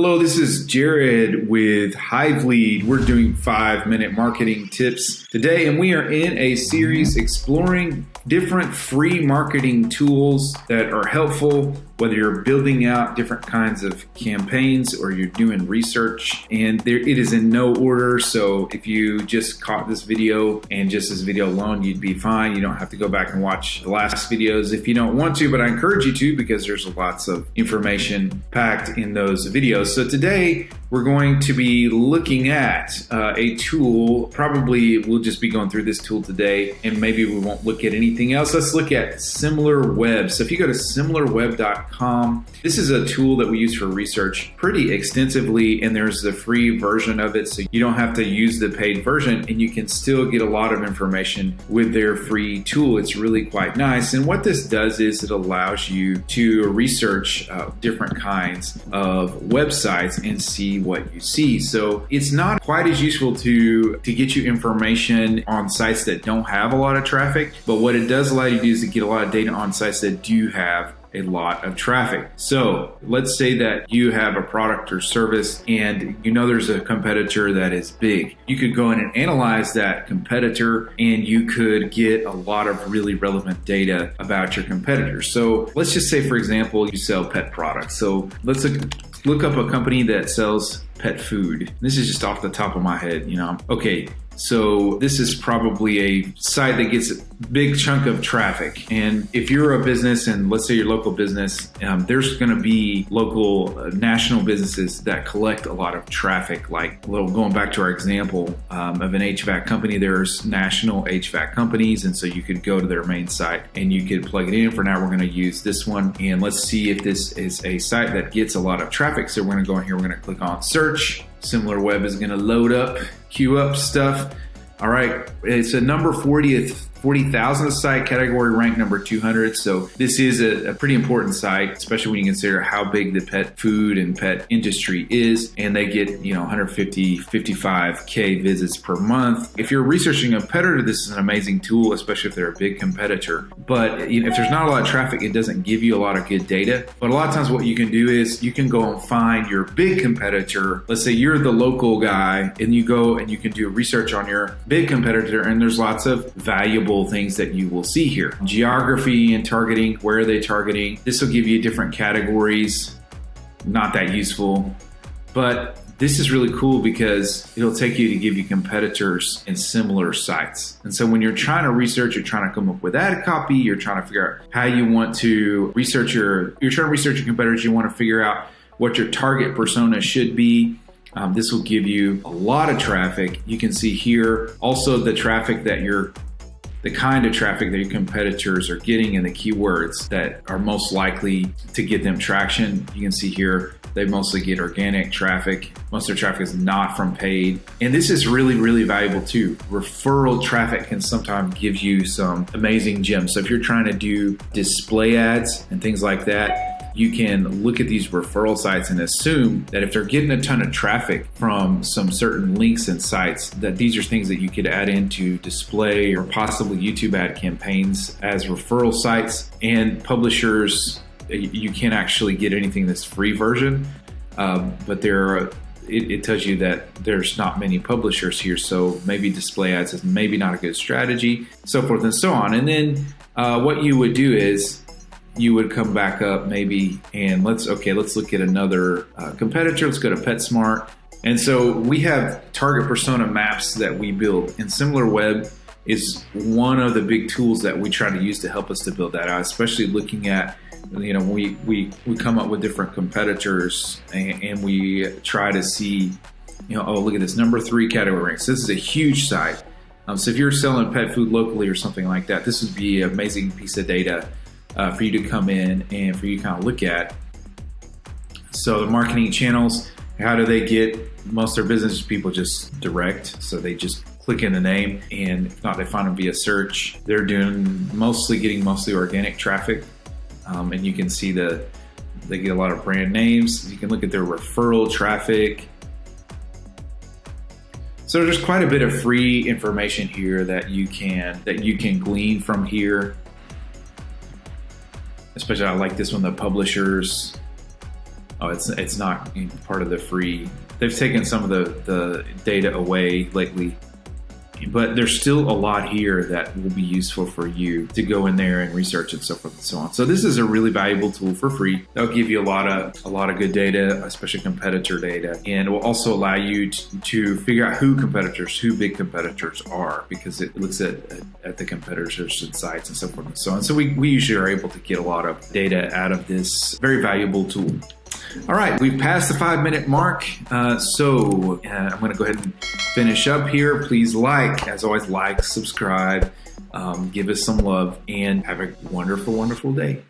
Hello, this is Jared with HiveLead. We're doing 5-minute marketing tips today, and we are in a series exploring different free marketing tools that are helpful, whether you're building out different kinds of campaigns or you're doing research. And it is in no order, so if you just caught this video and just this video alone, you'd be fine. You don't have to go back and watch the last videos if you don't want to, but I encourage you to because there's lots of information packed in those videos. So today we're going to be looking at a tool. Probably we'll just be going through this tool today, and maybe we won't look at anything else. Let's look at SimilarWeb. So if you go to similarweb.com, this is a tool that we use for research pretty extensively, and there's the free version of it, so you don't have to use the paid version, and you can still get a lot of information with their free tool. It's really quite nice, and what this does is it allows you to research different kinds of websites and see what you see. So it's not quite as useful to get you information on sites that don't have a lot of traffic, but what it does allow you to do is to get a lot of data on sites that do have a lot of traffic. So let's say that you have a product or service and you know there's a competitor that is big. You could go in and analyze that competitor, and you could get a lot of really relevant data about your competitor. So let's just say, for example, you sell pet products. So let's look up a company that sells pet food. This is just off the top of my head, Okay, so this is probably a site that gets a big chunk of traffic. And if you're a business, and let's say your local business, there's going to be local national businesses that collect a lot of traffic. Like going back to our example of an HVAC company, there's national HVAC companies. And so you could go to their main site and you could plug it in. For now, we're going to use this one. And let's see if this is a site that gets a lot of traffic. So we're going to go in here, we're going to click on search. SimilarWeb is going to load up, queue up stuff. All right, it's a number 40,000 site, category ranked number 200. So this is a pretty important site, especially when you consider how big the pet food and pet industry is. And they get, 55K visits per month. If you're researching a competitor, this is an amazing tool, especially if they're a big competitor. But if there's not a lot of traffic, it doesn't give you a lot of good data. But a lot of times what you can do is you can go and find your big competitor. Let's say you're the local guy, and you go and you can do research on your big competitor, and there's lots of valuable things that you will see here. Geography and targeting, where are they targeting? This will give you different categories. Not that useful, but this is really cool because it'll take you to give you competitors in similar sites. And so when you're trying to research, you're trying to come up with ad copy, you're trying to figure out how you want to research you're trying to research your competitors, you want to figure out what your target persona should be. This will give you a lot of traffic. You can see here also the kind of traffic that your competitors are getting and the keywords that are most likely to get them traction. You can see here they mostly get organic traffic. Most of their traffic is not from paid. And this is really, really valuable too. Referral traffic can sometimes give you some amazing gems. So if you're trying to do display ads and things like that, you can look at these referral sites and assume that if they're getting a ton of traffic from some certain links and sites, that these are things that you could add into display or possibly YouTube ad campaigns as referral sites. And publishers, you can't actually get anything in this free version, but it tells you that there's not many publishers here, so maybe display ads is maybe not a good strategy, so forth and so on. And then what you would do is you would come back up maybe, and let's look at another competitor. Let's go to PetSmart. And so we have target persona maps that we build, and SimilarWeb is one of the big tools that we try to use to help us to build that out, especially looking at, we come up with different competitors and we try to see, look at this number 3 category rank. So this is a huge site. So if you're selling pet food locally or something like that, this would be an amazing piece of data for you to come in and for you to kind of look at. So the marketing channels, how do they get most of their business? People just direct. So they just click in the name, and if not, they find them via search. They're getting mostly organic traffic. And you can see they get a lot of brand names. You can look at their referral traffic. So there's quite a bit of free information here that you can glean from here. Especially I like this one, the publishers. Oh, it's not part of the free. They've taken some of the data away lately, but there's still a lot here that will be useful for you to go in there and research and so forth and so on. So this is a really valuable tool for free. That'll give you a lot of good data, especially competitor data, and it will also allow you to figure out who big competitors are, because it looks at the competitors and sites and so forth and so on. So we usually are able to get a lot of data out of this very valuable tool. All right, we've passed the 5-minute mark, so I'm going to go ahead and finish up here. Please as always, subscribe, give us some love, and have a wonderful, wonderful day.